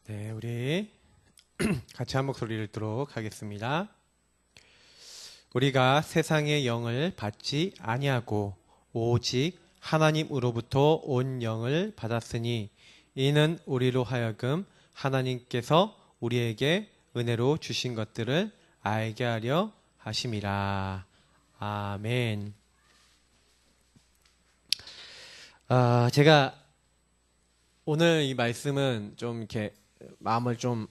네, 우리 같이 한 목소리를 듣도록 하겠습니다. 우리가 세상의 영을 받지 아니하고 오직 하나님으로부터 온 영을 받았으니 이는 우리로 하여금 하나님께서 우리에게 은혜로 주신 것들을 알게 하려 하심이라. 아멘. 제가 오늘 이 말씀은 좀 이렇게 마음을 좀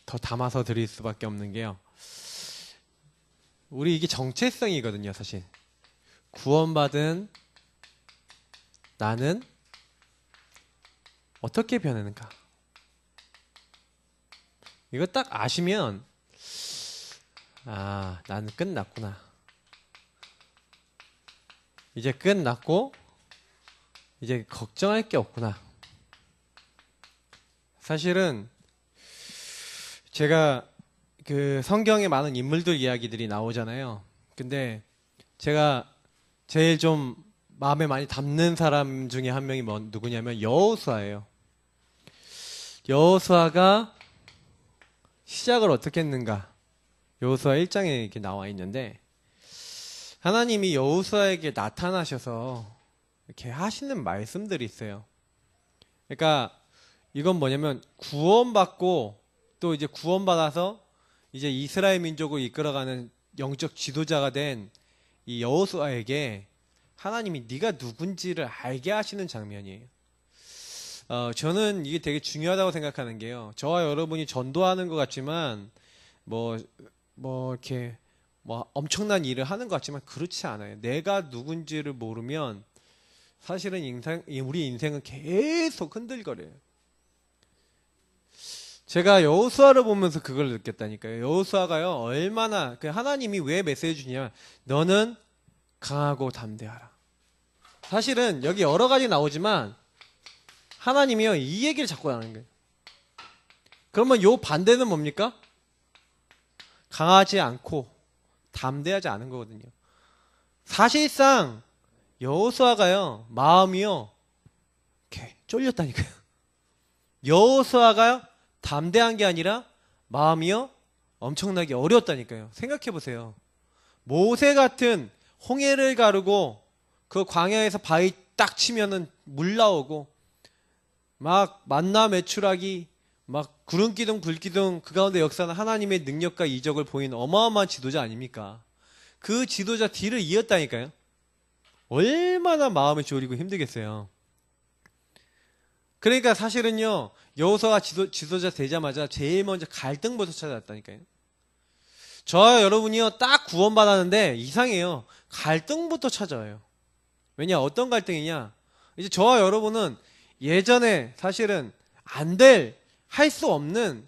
더 담아서 드릴 수밖에 없는 게요. 우리 이게 정체성이거든요, 사실. 구원받은 나는 어떻게 변하는가? 이거 딱 아시면, 나는 끝났구나. 이제 끝났고, 이제 걱정할 게 없구나. 사실은, 제가 그 성경에 많은 인물들 이야기들이 나오잖아요. 근데 제가 제일 좀 마음에 많이 담는 사람 중에 한 명이 누구냐면 여호수아예요. 여호수아가 시작을 어떻게 했는가? 여호수아 1장에 이렇게 나와 있는데 하나님이 여호수아에게 나타나셔서 이렇게 하시는 말씀들이 있어요. 그러니까 이건 뭐냐면 구원받고 또 이제 구원받아서 이제 이스라엘 민족을 이끌어가는 영적 지도자가 된 이 여호수아에게 하나님이 네가 누군지를 알게 하시는 장면이에요. 저는 이게 되게 중요하다고 생각하는 게요. 저와 여러분이 전도하는 것 같지만 이렇게 엄청난 일을 하는 것 같지만 그렇지 않아요. 내가 누군지를 모르면 사실은 우리 인생은 계속 흔들거려요. 제가 여호수아를 보면서 그걸 느꼈다니까요. 여호수아가요, 얼마나, 하나님이 왜 메시지 주냐면, 너는 강하고 담대하라. 사실은 여기 여러 가지 나오지만, 하나님이요, 이 얘기를 자꾸 하는 거예요. 그러면 요 반대는 뭡니까? 강하지 않고, 담대하지 않은 거거든요. 사실상, 여호수아가요, 마음이요, 이렇게 쫄렸다니까요. 여호수아가요, 담대한 게 아니라 마음이요 엄청나게 어려웠다니까요. 생각해보세요. 모세 같은 홍해를 가르고 그 광야에서 바위 딱 치면은 물 나오고 막 만나 메추라기 막 구름기둥 불기둥 그 가운데 역사는 하나님의 능력과 이적을 보이는 어마어마한 지도자 아닙니까? 그 지도자 뒤를 이었다니까요. 얼마나 마음이 졸이고 힘들겠어요. 그러니까 사실은요, 여호수아가 지도자 되자마자 제일 먼저 갈등부터 찾아왔다니까요. 저와 여러분이요, 딱 구원받았는데 이상해요. 갈등부터 찾아와요. 왜냐, 어떤 갈등이냐? 이제 저와 여러분은 예전에 사실은 할 수 없는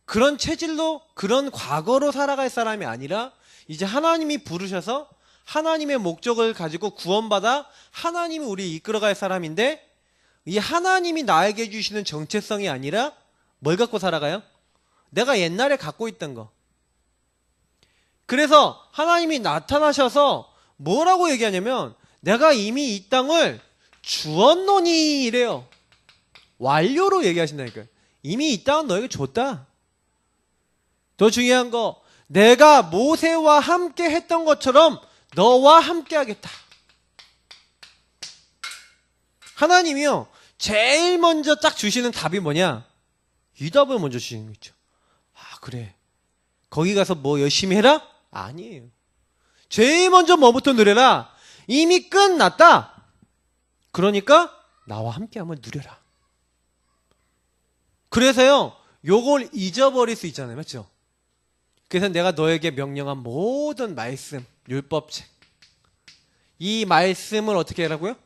그런 체질로, 그런 과거로 살아갈 사람이 아니라 이제 하나님이 부르셔서 하나님의 목적을 가지고 구원받아 하나님이 우리 이끌어갈 사람인데 이 하나님이 나에게 주시는 정체성이 아니라 뭘 갖고 살아가요? 내가 옛날에 갖고 있던 거. 그래서 하나님이 나타나셔서 뭐라고 얘기하냐면 내가 이미 이 땅을 주었노니 이래요. 완료로 얘기하신다니까요. 이미 이 땅은 너에게 줬다. 더 중요한 거, 내가 모세와 함께 했던 것처럼 너와 함께 하겠다. 하나님이요, 제일 먼저 딱 주시는 답이 뭐냐? 이 답을 먼저 주시는 거죠. 그래. 거기 가서 뭐 열심히 해라? 아니에요. 제일 먼저 뭐부터 누려라? 이미 끝났다. 그러니까 나와 함께 한번 누려라. 그래서요, 요걸 잊어버릴 수 있잖아요. 맞죠? 그래서 내가 너에게 명령한 모든 말씀, 율법책. 이 말씀을 어떻게 하라고요?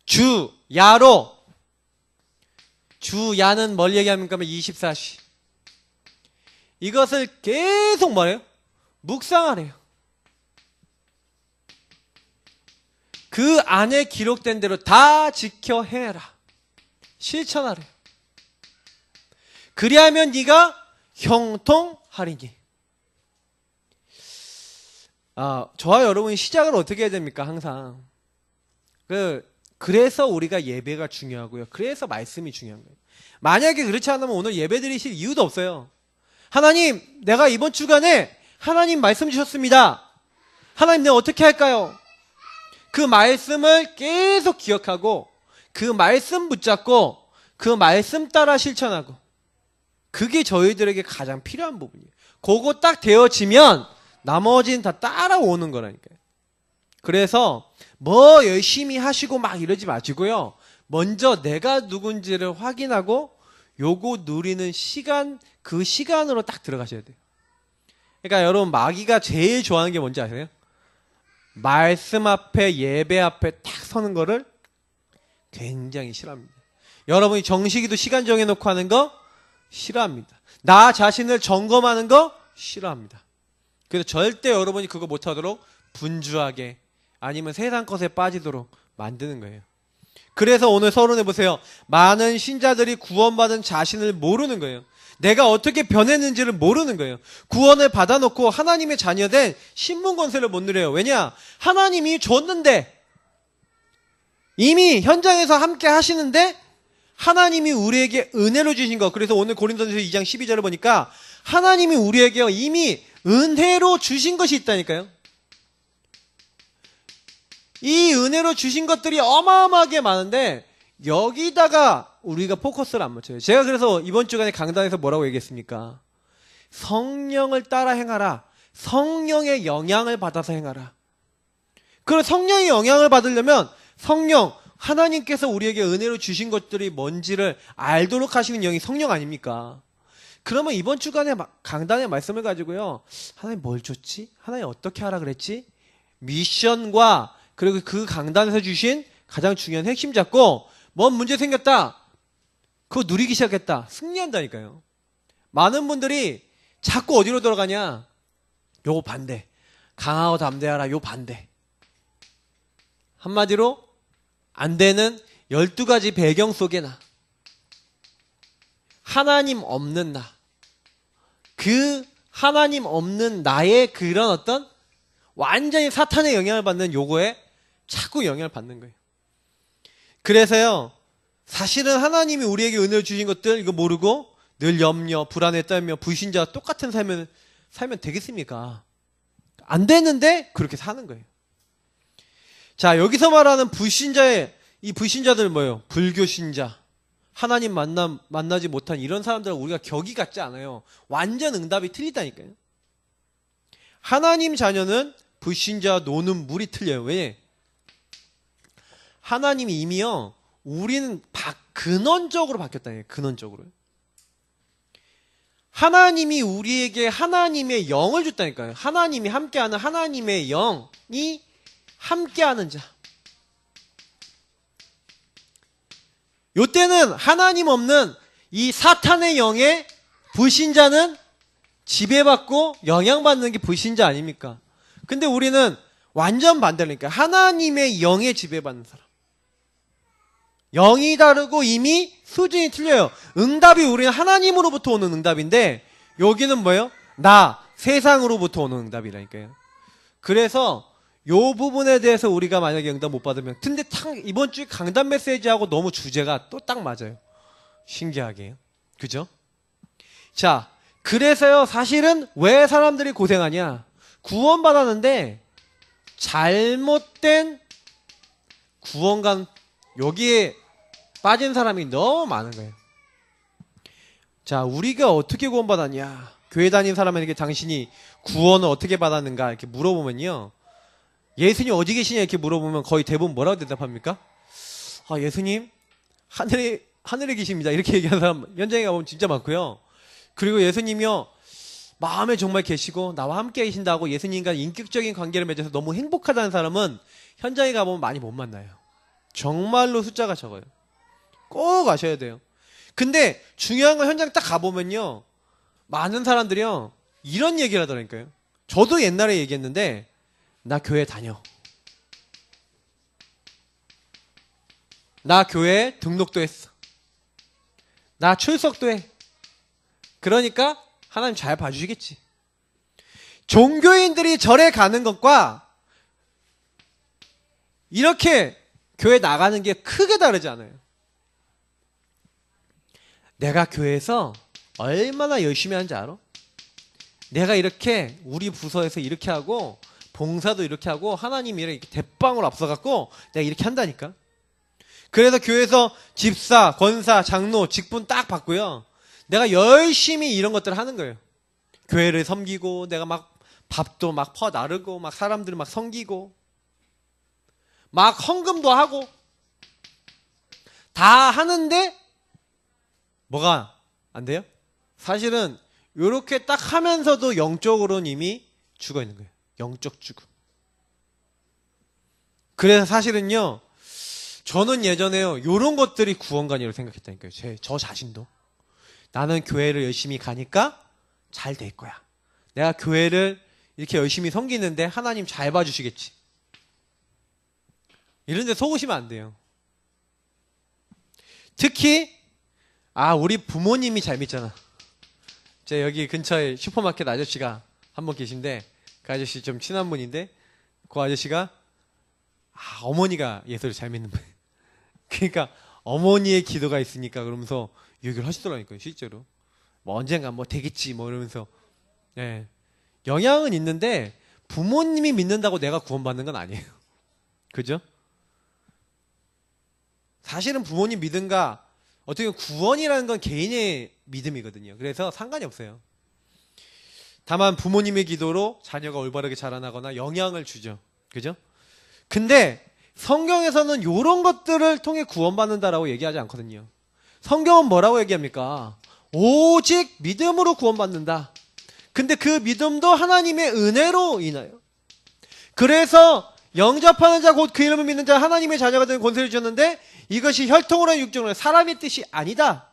주야로. 주야는 뭘 얘기합니까? 24시. 이것을 계속 뭐래요? 묵상하래요. 그 안에 기록된 대로 다 지켜 행해라. 실천하래요. 그리하면 네가 형통하리니. 저와 여러분이 시작을 어떻게 해야 됩니까? 항상. 그래서 우리가 예배가 중요하고요. 그래서 말씀이 중요한 거예요. 만약에 그렇지 않으면 오늘 예배 드리실 이유도 없어요. 하나님, 내가 이번 주간에 하나님 말씀 주셨습니다. 하나님, 내가 어떻게 할까요? 그 말씀을 계속 기억하고 그 말씀 붙잡고 그 말씀 따라 실천하고, 그게 저희들에게 가장 필요한 부분이에요. 그거 딱 되어지면 나머지는 다 따라오는 거라니까요. 그래서 뭐 열심히 하시고 막 이러지 마시고요. 먼저 내가 누군지를 확인하고 요거 누리는 시간, 그 시간으로 딱 들어가셔야 돼요. 그러니까 여러분, 마귀가 제일 좋아하는 게 뭔지 아세요? 말씀 앞에, 예배 앞에 딱 서는 거를 굉장히 싫어합니다. 여러분이 정식이도 시간 정해놓고 하는 거 싫어합니다. 나 자신을 점검하는 거 싫어합니다. 그래서 절대 여러분이 그거 못하도록 분주하게, 아니면 세상 것에 빠지도록 만드는 거예요. 그래서 오늘 서론해보세요. 많은 신자들이 구원받은 자신을 모르는 거예요. 내가 어떻게 변했는지를 모르는 거예요. 구원을 받아놓고 하나님의 자녀된 신분 권세를 못 누려요. 왜냐? 하나님이 줬는데, 이미 현장에서 함께 하시는데 하나님이 우리에게 은혜로 주신 거. 그래서 오늘 고린도전서 2장 12절을 보니까 하나님이 우리에게 이미 은혜로 주신 것이 있다니까요. 이 은혜로 주신 것들이 어마어마하게 많은데 여기다가 우리가 포커스를 안 맞춰요. 제가 그래서 이번 주간에 강단에서 뭐라고 얘기했습니까? 성령을 따라 행하라. 성령의 영향을 받아서 행하라. 그럼 성령의 영향을 받으려면 성령, 하나님께서 우리에게 은혜로 주신 것들이 뭔지를 알도록 하시는 영이 성령 아닙니까? 그러면 이번 주간에 강단의 말씀을 가지고요, 하나님 뭘 줬지? 하나님 어떻게 하라 그랬지? 미션과 그리고 그 강단에서 주신 가장 중요한 핵심 잡고, 뭔 문제 생겼다, 그거 누리기 시작했다, 승리한다니까요. 많은 분들이 자꾸 어디로 돌아가냐? 요거 반대. 강하고 담대하라, 요 반대. 한마디로 안 되는 12가지 배경 속에 나, 하나님 없는 나, 그 하나님 없는 나의 그런 어떤 완전히 사탄의 영향을 받는 요거에 자꾸 영향을 받는 거예요. 그래서요, 사실은 하나님이 우리에게 은혜를 주신 것들 이거 모르고 늘 염려, 불안에 떨며 불신자와 똑같은 삶을 살면 되겠습니까? 안 되는데 그렇게 사는 거예요. 자, 여기서 말하는 불신자의, 이 불신자들 뭐예요? 불교신자, 하나님 만나지 못한 이런 사람들은 우리가 격이 같지 않아요. 완전 응답이 틀리다니까요. 하나님 자녀는 불신자와 노는 물이 틀려요. 왜? 하나님이 이미요, 우리는 근원적으로 바뀌었다니까요. 근원적으로. 하나님이 우리에게 하나님의 영을 줬다니까요. 하나님이 함께하는 하나님의 영이 함께하는 자. 요때는 하나님 없는 이 사탄의 영에 불신자는 지배받고 영향받는 게 불신자 아닙니까? 근데 우리는 완전 반대니까 하나님의 영에 지배받는 사람. 영이 다르고 이미 수준이 틀려요. 응답이 우리는 하나님으로부터 오는 응답인데 여기는 뭐예요? 세상으로부터 오는 응답이라니까요. 그래서 요 부분에 대해서 우리가 만약에 응답 못 받으면, 근데 이번 주에 강단 메시지하고 너무 주제가 또 딱 맞아요. 신기하게요. 그죠? 자, 그래서요, 사실은 왜 사람들이 고생하냐? 구원받았는데 잘못된 구원관, 여기에 빠진 사람이 너무 많은 거예요. 자, 우리가 어떻게 구원받았냐? 교회 다닌 사람에게 당신이 구원을 어떻게 받았는가 이렇게 물어보면요, 예수님 어디 계시냐 이렇게 물어보면 거의 대부분 뭐라고 대답합니까? 예수님 하늘에 계십니다 이렇게 얘기하는 사람 현장에 가보면 진짜 많고요. 그리고 예수님이요, 마음에 정말 계시고 나와 함께 계신다고 예수님과 인격적인 관계를 맺어서 너무 행복하다는 사람은 현장에 가보면 많이 못 만나요. 정말로 숫자가 적어요. 꼭 아셔야 돼요. 근데 중요한 건 현장 딱 가보면요, 많은 사람들이요 이런 얘기를 하더라니까요. 저도 옛날에 얘기했는데, 나 교회 다녀, 나 교회 등록도 했어, 나 출석도 해, 그러니까 하나님 잘 봐주시겠지. 종교인들이 절에 가는 것과 이렇게 교회 나가는 게 크게 다르지 않아요. 내가 교회에서 얼마나 열심히 하는지 알아? 내가 이렇게 우리 부서에서 이렇게 하고 봉사도 이렇게 하고 하나님이 이렇게 대빵으로 앞서갖고 내가 이렇게 한다니까. 그래서 교회에서 집사, 권사, 장로, 직분 딱 받고요. 내가 열심히 이런 것들을 하는 거예요. 교회를 섬기고 내가 막 밥도 막 퍼 나르고 막 사람들을 막 섬기고 막 헌금도 하고 다 하는데 뭐가 안 돼요? 사실은 이렇게 딱 하면서도 영적으로는 이미 죽어 있는 거예요. 영적 죽음. 그래서 사실은요, 저는 예전에요, 이런 것들이 구원관이라고 생각했다니까요. 저 자신도. 나는 교회를 열심히 가니까 잘 될 거야. 내가 교회를 이렇게 열심히 섬기는데 하나님 잘 봐주시겠지. 이런데 속으시면 안 돼요. 특히 우리 부모님이 잘 믿잖아. 제 여기 근처에 슈퍼마켓 아저씨가 한 분 계신데 그 아저씨 좀 친한 분인데 그 아저씨가 어머니가 예수를 잘 믿는 거예요. 그러니까 어머니의 기도가 있으니까 그러면서 얘기를 하시더라니까요. 실제로 뭐 언젠가 뭐 되겠지 뭐 이러면서 영향은 있는데 부모님이 믿는다고 내가 구원받는 건 아니에요. 그죠? 사실은 부모님 믿음과 어떻게 보면 구원이라는 건 개인의 믿음이거든요. 그래서 상관이 없어요. 다만 부모님의 기도로 자녀가 올바르게 자라나거나 영향을 주죠. 그죠? 근데 성경에서는 이런 것들을 통해 구원받는다라고 얘기하지 않거든요. 성경은 뭐라고 얘기합니까? 오직 믿음으로 구원받는다. 근데 그 믿음도 하나님의 은혜로 인하여. 그래서 영접하는 자 곧 그 이름을 믿는 자 하나님의 자녀가 되는 권세를 주셨는데 이것이 혈통으로 육정으로 사람의 뜻이 아니다.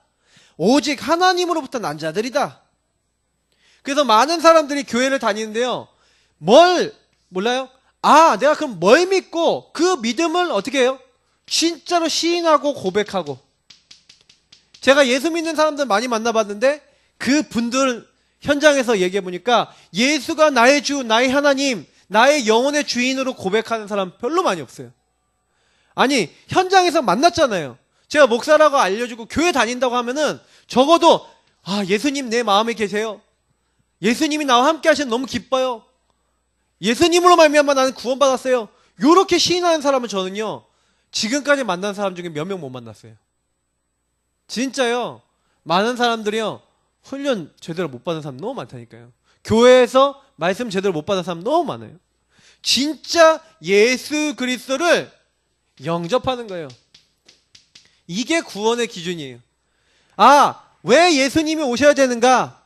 오직 하나님으로부터 난 자들이다. 그래서 많은 사람들이 교회를 다니는데요. 뭘 몰라요? 내가 그럼 뭘 믿고 그 믿음을 어떻게 해요? 진짜로 시인하고 고백하고. 제가 예수 믿는 사람들 많이 만나봤는데 그 분들 현장에서 얘기해 보니까 예수가 나의 주, 나의 하나님, 나의 영혼의 주인으로 고백하는 사람 별로 많이 없어요. 아니 현장에서 만났잖아요. 제가 목사라고 알려주고 교회 다닌다고 하면은 적어도 예수님 내 마음에 계세요. 예수님이 나와 함께 하셔서 너무 기뻐요. 예수님으로 말미암아 나는 구원받았어요. 요렇게 시인하는 사람은 저는요 지금까지 만난 사람 중에 몇 명 못 만났어요. 진짜요. 많은 사람들이요 훈련 제대로 못 받은 사람 너무 많다니까요. 교회에서 말씀 제대로 못 받은 사람 너무 많아요. 진짜 예수 그리스도를 영접하는 거예요. 이게 구원의 기준이에요. 왜 예수님이 오셔야 되는가?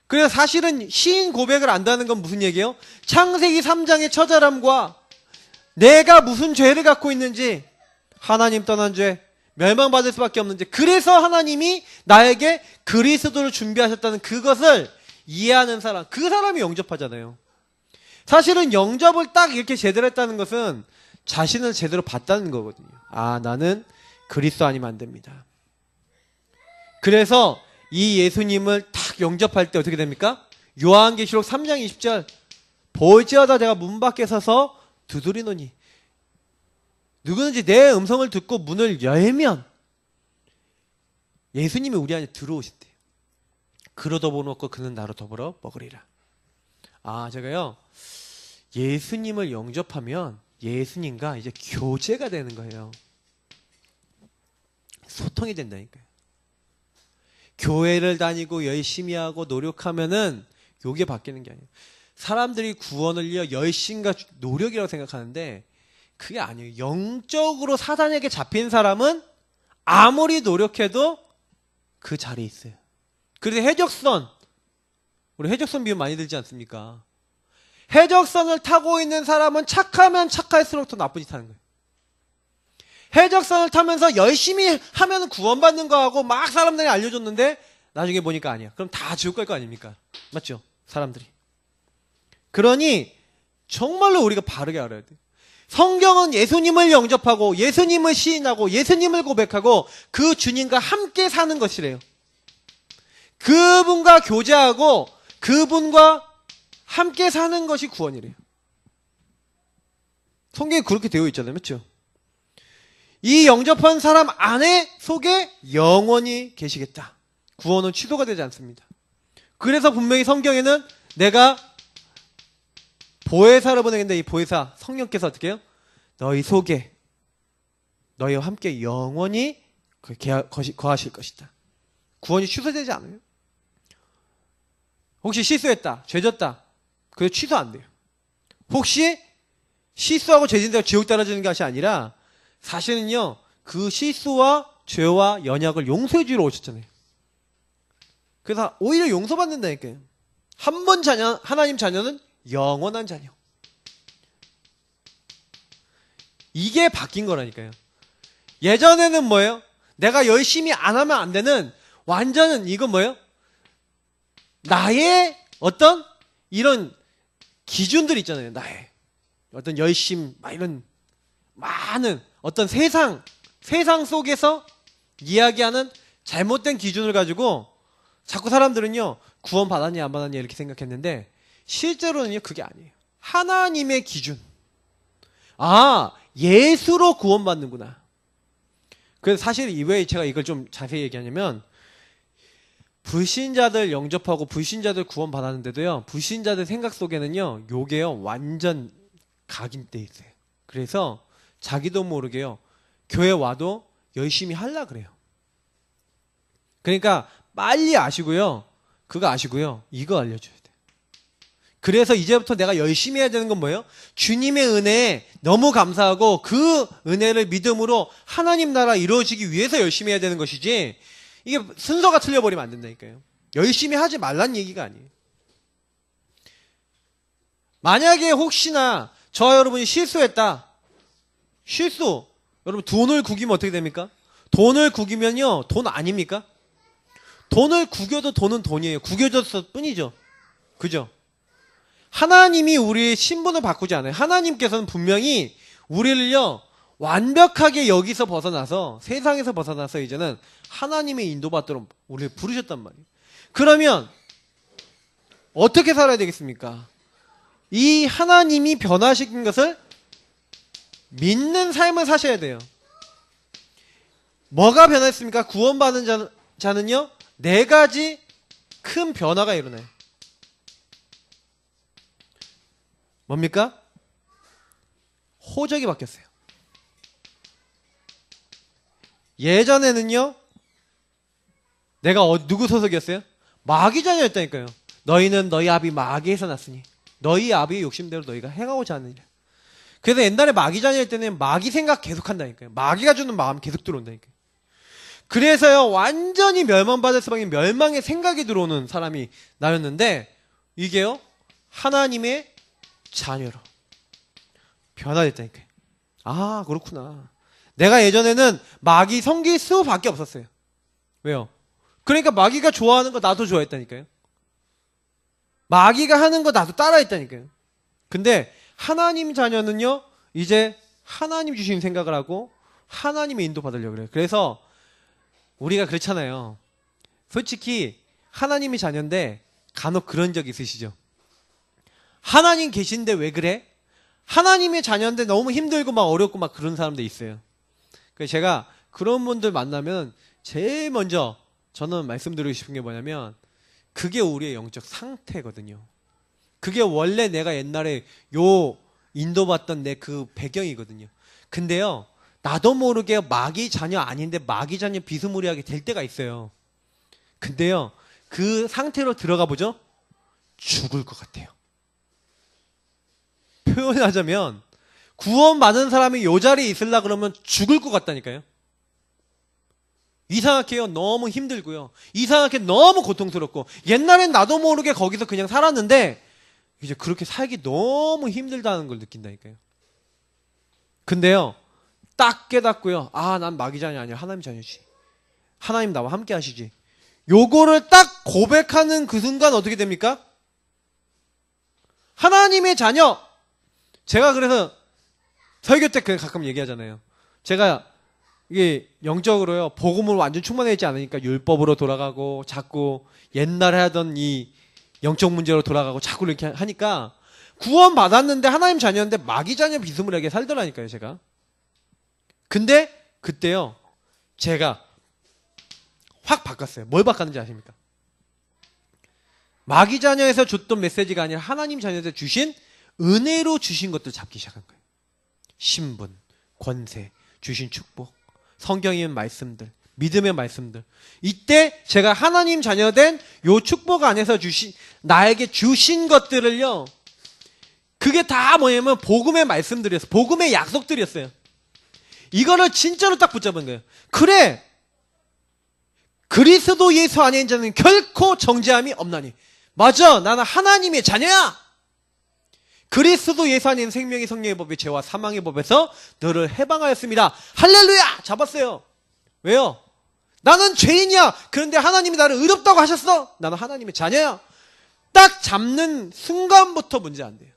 그래서 사실은 시인 고백을 안다는 건 무슨 얘기예요? 창세기 3장의 처절함과 내가 무슨 죄를 갖고 있는지, 하나님 떠난 죄, 멸망받을 수밖에 없는지, 그래서 하나님이 나에게 그리스도를 준비하셨다는 그것을 이해하는 사람, 그 사람이 영접하잖아요. 사실은 영접을 딱 이렇게 제대로 했다는 것은 자신을 제대로 봤다는 거거든요. 나는 그리스도 아니면 안 됩니다. 그래서 이 예수님을 딱 영접할 때 어떻게 됩니까? 요한계시록 3장 20절 볼지어다 내가 문 밖에 서서 두드리노니 누구든지 내 음성을 듣고 문을 열면 예수님이 우리 안에 들어오신대요. 그로 더불어먹고 그는 나로 더불어 먹으리라. 제가요 예수님을 영접하면 예수님과 이제 교제가 되는 거예요. 소통이 된다니까요. 교회를 다니고 열심히 하고 노력하면은 요게 바뀌는 게 아니에요. 사람들이 구원을 위해 열심과 노력이라고 생각하는데 그게 아니에요. 영적으로 사단에게 잡힌 사람은 아무리 노력해도 그 자리에 있어요. 그래서 해적선, 우리 해적선 비유 많이 들지 않습니까? 해적선을 타고 있는 사람은 착하면 착할수록 더 나쁜 짓 하는 거예요. 해적선을 타면서 열심히 하면 구원받는 거하고 막 사람들이 알려줬는데 나중에 보니까 아니야. 그럼 다 지옥 갈 거 아닙니까? 맞죠? 사람들이. 그러니 정말로 우리가 바르게 알아야 돼요. 성경은 예수님을 영접하고 예수님을 시인하고 예수님을 고백하고 그 주님과 함께 사는 것이래요. 그분과 교제하고 그분과 함께 사는 것이 구원이래요. 성경에 그렇게 되어 있잖아요. 맞죠? 이 영접한 사람 안에 속에 영원히 계시겠다. 구원은 취소가 되지 않습니다. 그래서 분명히 성경에는 내가 보혜사를 보내겠는데 이 보혜사 성령께서 어떻게 해요? 너희 속에 너희와 함께 영원히 거하실 것이다. 구원이 취소되지 않아요. 혹시 실수했다, 죄졌다, 그게 취소 안 돼요. 혹시 실수하고 죄진다고 지옥 떨어지는 것이 아니라 사실은요, 그 실수와 죄와 연약을 용서해 주러 오셨잖아요. 그래서 오히려 용서받는다니까요. 한 번 자녀, 하나님 자녀는 영원한 자녀. 이게 바뀐 거라니까요. 예전에는 뭐예요? 내가 열심히 안 하면 안 되는 완전은 이건 뭐예요? 나의 어떤 이런 기준들 있잖아요. 나의 어떤 열심, 막 이런 많은 어떤 세상 속에서 이야기하는 잘못된 기준을 가지고 자꾸 사람들은요, 구원 받았냐 안 받았냐 이렇게 생각했는데 실제로는요, 그게 아니에요. 하나님의 기준. 아, 예수로 구원받는구나. 그래서 사실 이외에 제가 이걸 좀 자세히 얘기하냐면, 불신자들 영접하고 불신자들 구원받았는데도요, 불신자들 생각 속에는요, 요게요, 완전 각인돼 있어요. 그래서 자기도 모르게요, 교회 와도 열심히 하려 그래요. 그러니까 빨리 아시고요, 그거 아시고요, 이거 알려줘야 돼요. 그래서 이제부터 내가 열심히 해야 되는 건 뭐예요? 주님의 은혜에 너무 감사하고 그 은혜를 믿음으로 하나님 나라 이루어지기 위해서 열심히 해야 되는 것이지, 이게 순서가 틀려버리면 안 된다니까요. 열심히 하지 말란 얘기가 아니에요. 만약에 혹시나 저 여러분이 실수했다. 실수. 여러분 돈을 구기면 어떻게 됩니까? 돈을 구기면요, 돈 아닙니까? 돈을 구겨도 돈은 돈이에요. 구겨졌을 뿐이죠. 그죠? 하나님이 우리의 신분을 바꾸지 않아요. 하나님께서는 분명히 우리를요, 완벽하게 여기서 벗어나서, 세상에서 벗어나서 이제는 하나님의 인도받도록 우리를 부르셨단 말이에요. 그러면 어떻게 살아야 되겠습니까? 이 하나님이 변화시킨 것을 믿는 삶을 사셔야 돼요. 뭐가 변화했습니까? 구원받은 자는요, 4가지 큰 변화가 일어나요. 뭡니까? 호적이 바뀌었어요. 예전에는요, 내가 누구 소속이었어요? 마귀 자녀였다니까요. 너희는 너희 아비 마귀에서 났으니 너희 아비의 욕심대로 너희가 행하고자 하느니라. 그래서 옛날에 마귀 자녀일 때는 마귀 생각 계속 한다니까요. 마귀가 주는 마음 계속 들어온다니까요. 그래서요, 완전히 멸망받을 수밖에 멸망의 생각이 들어오는 사람이 나였는데, 이게요, 하나님의 자녀로 변화됐다니까요. 아, 그렇구나. 내가 예전에는 마귀 섬길 수밖에 없었어요. 왜요? 그러니까 마귀가 좋아하는 거 나도 좋아했다니까요. 마귀가 하는 거 나도 따라했다니까요. 근데 하나님 자녀는요, 이제 하나님 주신 생각을 하고 하나님의 인도 받으려고 그래요. 그래서 우리가 그렇잖아요. 솔직히 하나님이 자녀인데 간혹 그런 적 있으시죠? 하나님 계신데 왜 그래? 하나님의 자녀인데 너무 힘들고 막 어렵고 막 그런 사람들 있어요. 그래서 제가 그런 분들 만나면 제일 먼저 저는 말씀드리고 싶은 게 뭐냐면, 그게 우리의 영적 상태거든요. 그게 원래 내가 옛날에 인도받던 내 그 배경이거든요. 근데요, 나도 모르게 마귀 자녀 아닌데 마귀 자녀 비스무리하게 될 때가 있어요. 근데요, 그 상태로 들어가 보죠? 죽을 것 같아요. 표현하자면 구원받은 사람이 이 자리에 있으려 그러면 죽을 것 같다니까요. 이상하게요, 너무 힘들고요, 이상하게 너무 고통스럽고, 옛날엔 나도 모르게 거기서 그냥 살았는데 이제 그렇게 살기 너무 힘들다는 걸 느낀다니까요. 근데요, 딱 깨닫고요, 아, 난 마귀 자녀 아니야, 하나님 자녀지, 하나님 나와 함께 하시지, 요거를 딱 고백하는 그 순간 어떻게 됩니까? 하나님의 자녀. 제가 그래서 설교 때 가끔 얘기하잖아요. 제가 이게 영적으로요, 복음으로 완전 충만해지지 않으니까 율법으로 돌아가고 자꾸 옛날에 하던 이 영적 문제로 돌아가고 자꾸 이렇게 하니까 구원 받았는데 하나님 자녀인데 마귀 자녀 비스무리하게 살더라니까요, 제가. 근데 그때요, 제가 확 바꿨어요. 뭘 바꿨는지 아십니까? 마귀 자녀에서 줬던 메시지가 아니라 하나님 자녀에서 주신 은혜로 주신 것도 잡기 시작한 거예요. 신분, 권세, 주신 축복, 성경의 말씀들, 믿음의 말씀들. 이때 제가 하나님 자녀된 요 축복 안에서 나에게 주신 것들을요, 그게 다 뭐냐면 복음의 말씀들이었어요. 복음의 약속들이었어요. 이거를 진짜로 딱 붙잡은 거예요. 그래, 그리스도 예수 안에 있는 자는 결코 정죄함이 없나니. 맞아, 나는 하나님의 자녀야. 그리스도 예수 안에 있는 생명의 성령의 법이 죄와 사망의 법에서 너를 해방하였습니다. 할렐루야! 잡았어요. 왜요? 나는 죄인이야. 그런데 하나님이 나를 의롭다고 하셨어. 나는 하나님의 자녀야. 딱 잡는 순간부터 문제 안 돼요.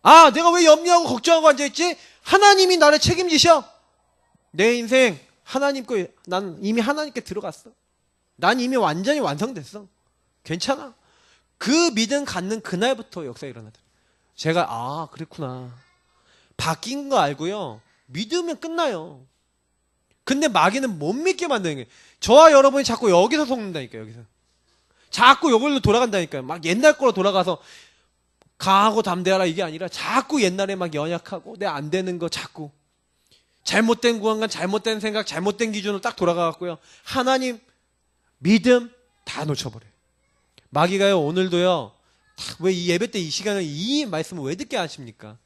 아, 내가 왜 염려하고 걱정하고 앉아있지? 하나님이 나를 책임지셔. 내 인생 하나님 거, 난 이미 하나님께 들어갔어. 난 이미 완전히 완성됐어. 괜찮아. 그 믿음 갖는 그날부터 역사가 일어나더라고요. 제가 아, 그랬구나. 바뀐 거 알고요, 믿으면 끝나요. 근데 마귀는 못 믿게 만드는 거예요. 저와 여러분이 자꾸 여기서 속는다니까요. 여기서 자꾸 이걸로 돌아간다니까요. 막 옛날 거로 돌아가서 강하고 담대하라 이게 아니라 자꾸 옛날에 막 연약하고 내 안 되는 거 자꾸 잘못된 구원관, 잘못된 생각, 잘못된 기준으로 딱 돌아가갖고요, 하나님 믿음 다 놓쳐버려요. 마귀가요, 오늘도요, 왜 이 예배 때 이 시간을 이 말씀을 왜 듣게 하십니까?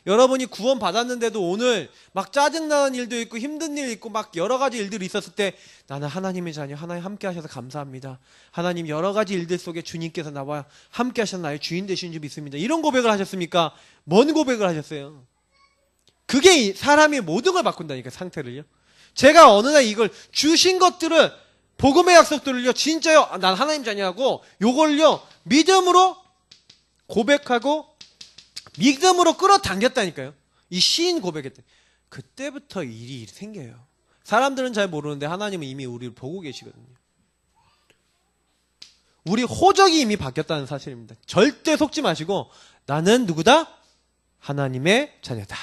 여러분이 구원 받았는데도 오늘 막 짜증나는 일도 있고 힘든 일 있고 막 여러 가지 일들이 있었을 때 나는 하나님의 자녀, 하나님 함께 하셔서 감사합니다. 하나님 여러 가지 일들 속에 주님께서 나와 함께 하셔서 나의 주인 되신 줄 믿습니다. 이런 고백을 하셨습니까? 뭔 고백을 하셨어요? 그게 사람이 모든 걸 바꾼다니까, 상태를요. 제가 어느 날 이걸 주신 것들을, 복음의 약속들을요, 진짜요, 난 하나님 자녀하고 요걸요, 믿음으로 고백하고 믿음으로 끌어당겼다니까요. 이 시인 고백했대. 그때부터 일이 생겨요. 사람들은 잘 모르는데 하나님은 이미 우리를 보고 계시거든요. 우리 호적이 이미 바뀌었다는 사실입니다. 절대 속지 마시고 나는 누구다? 하나님의 자녀다.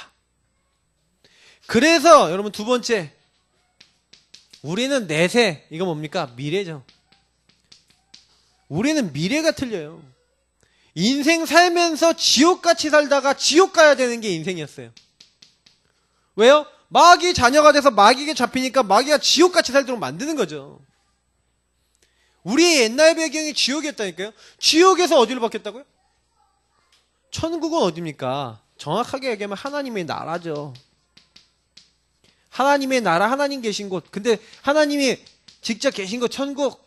그래서 여러분 두 번째, 우리는 내세, 이거 뭡니까? 미래죠. 우리는 미래가 틀려요. 인생 살면서 지옥같이 살다가 지옥 가야 되는 게 인생이었어요. 왜요? 마귀 자녀가 돼서 마귀에게 잡히니까 마귀가 지옥같이 살도록 만드는 거죠. 우리의 옛날 배경이 지옥이었다니까요. 지옥에서 어디로 바뀌었다고요? 천국은 어디입니까? 정확하게 얘기하면 하나님의 나라죠. 하나님의 나라, 하나님 계신 곳. 근데 하나님이 직접 계신 곳 천국.